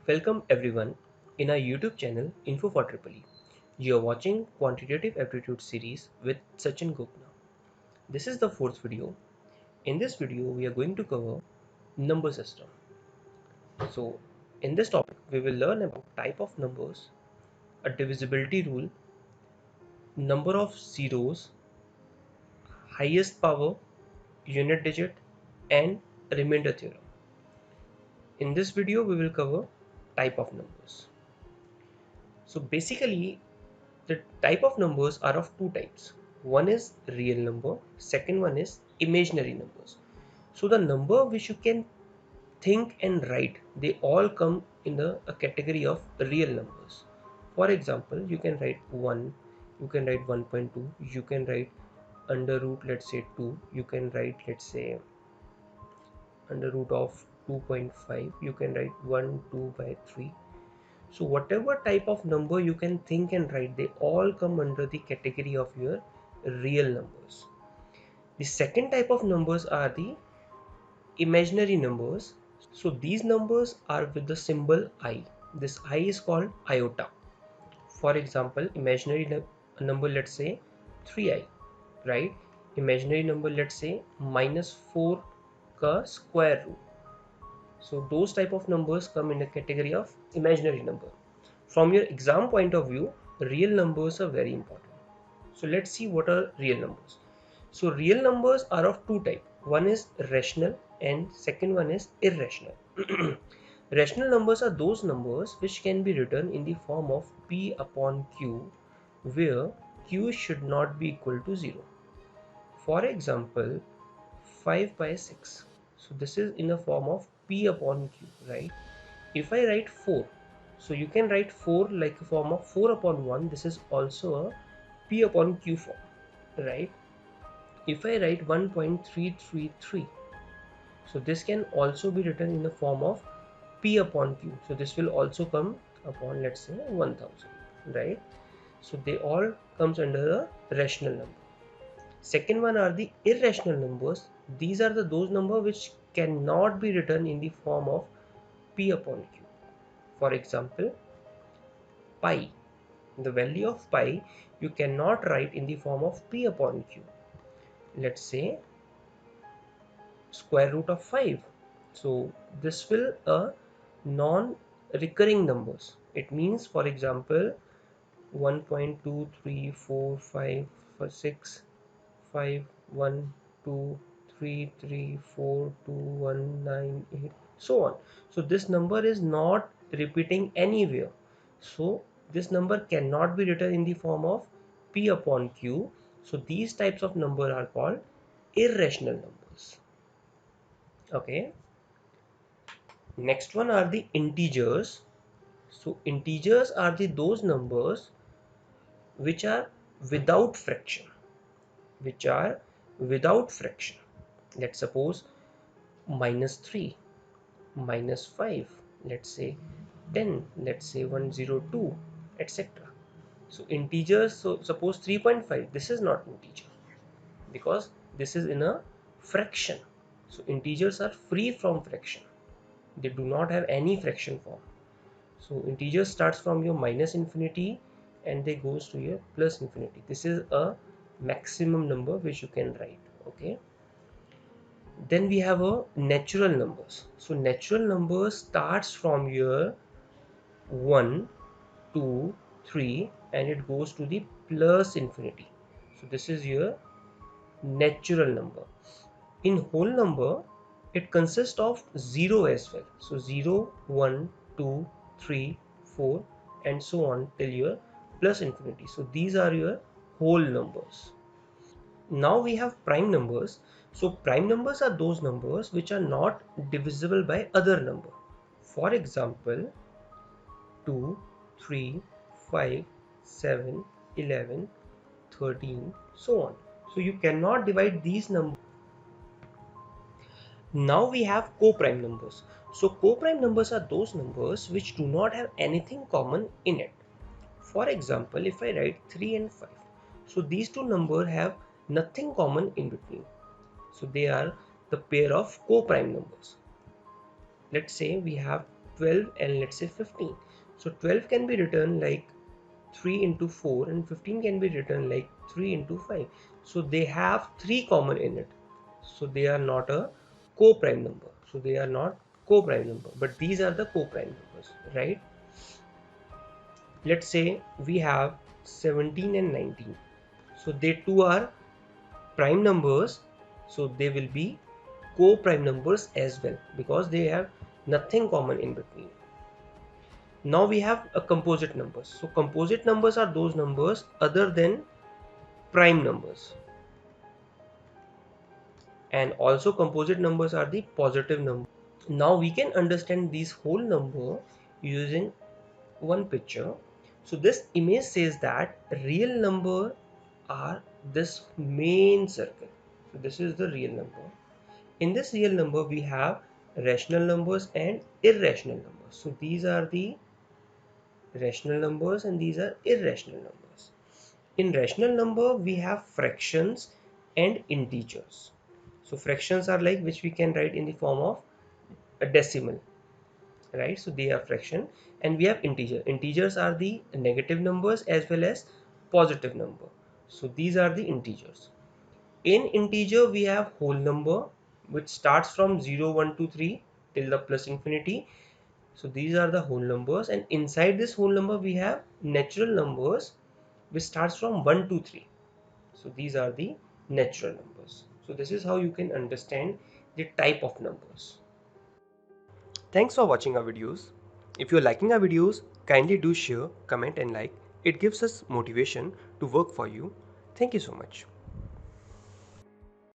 Welcome everyone in our YouTube channel Info for Triple E. You are watching Quantitative Aptitude series with Sachin Gopna. This is the fourth video. In this video, we are going to cover number system. So, in this topic, we will learn about type of numbers, a divisibility rule, number of zeros, highest power, unit digit, and remainder theorem. In this video, we will cover type of numbers. So basically, the type of numbers are of two types. One is real number, second one is imaginary numbers. So the number which you can think and write, they all come in a category of real numbers. For example, you can write 1, you can write 1.2, you can write under root, let's say 2, you can write, let's say, under root of 2.5, you can write 1, 2 by 3. So whatever type of number you can think and write, they all come under the category of your real numbers. The second type of numbers are the imaginary numbers. So these numbers are with the symbol I. This I is called iota. For example, imaginary number, let's say 3i, right? Imaginary number, let's say minus 4 ka square root. So those type of numbers come in a category of imaginary number. From your exam point of view, real numbers are very important. So let's see what are real numbers. So real numbers are of two types. One is rational and second one is irrational. Rational numbers are those numbers which can be written in the form of p upon q, where q should not be equal to 0. For example, 5 by 6. So this is in a form of p upon q, right? If I write 4, so you can write 4 like a form of 4 upon 1. This is also a p upon q form, right? If I write 1.333, so this can also be written in the form of p upon q. So this will also come upon, let's say, 1000, right? So they all comes under a rational number. Second one are the irrational numbers. These are those numbers which cannot be written in the form of p upon q. For example, pi. The value of pi you cannot write in the form of p upon q. Let's say square root of 5. So this will a non-recurring numbers. It means, for example, 1.234565123342198, so on. So this number is not repeating anywhere. So this number cannot be written in the form of p upon q. So these types of number are called irrational numbers. Okay. Next one are the integers. So integers are those numbers which are without fraction, which are without fraction. Let's suppose minus 3, minus 5, let's say 10, let's say 102, etc. So integers, so suppose 3.5, this is not integer because this is in a fraction. So integers are free from fraction. They do not have any fraction form. So integer starts from your minus infinity and they goes to your plus infinity. This is a maximum number which you can write. Okay. Then we have a natural numbers. So natural numbers starts from your 1, 2, 3 and it goes to the plus infinity. So this is your natural number. In whole number, it consists of 0 as well. So 0, 1, 2, 3, 4 and so on till your plus infinity. So these are your whole numbers. Now we have prime numbers. So prime numbers are those numbers which are not divisible by other number. For example, 2, 3, 5, 7, 11, 13, so on. So you cannot divide these numbers. Now we have co-prime numbers. So co-prime numbers are those numbers which do not have anything common in it. For example, if I write 3 and 5, so these two numbers have nothing common in between. So they are the pair of co-prime numbers. Let's say we have 12 and let's say 15. So 12 can be written like 3 into 4 and 15 can be written like 3 into 5. So they have 3 common in it. So they are not a co-prime number. So they are not co-prime number, but these are the co-prime numbers, right? Let's say we have 17 and 19. So they two are prime numbers. So they will be co-prime numbers as well because they have nothing common in between. Now we have a composite numbers. So composite numbers are those numbers other than prime numbers. And also composite numbers are the positive numbers. Now we can understand these whole number using one picture. So this image says that real number are this main circle. So this is the real number. In this real number we have rational numbers and irrational numbers. So these are the rational numbers and these are irrational numbers. In rational number we have fractions and integers. So fractions are like which we can write in the form of a decimal, right? So they are fraction, and we have integers are the negative numbers as well as positive number. So these are the integers. In integer we have whole number which starts from 0 1 2 3 till the plus infinity. So these are the whole numbers, and inside this whole number we have natural numbers which starts from 1 to 3. So these are the natural numbers. So this is how you can understand the type of numbers. Thanks for watching our videos. If you're liking our videos, kindly do share, comment and like. It gives us motivation to work for you. Thank you so much.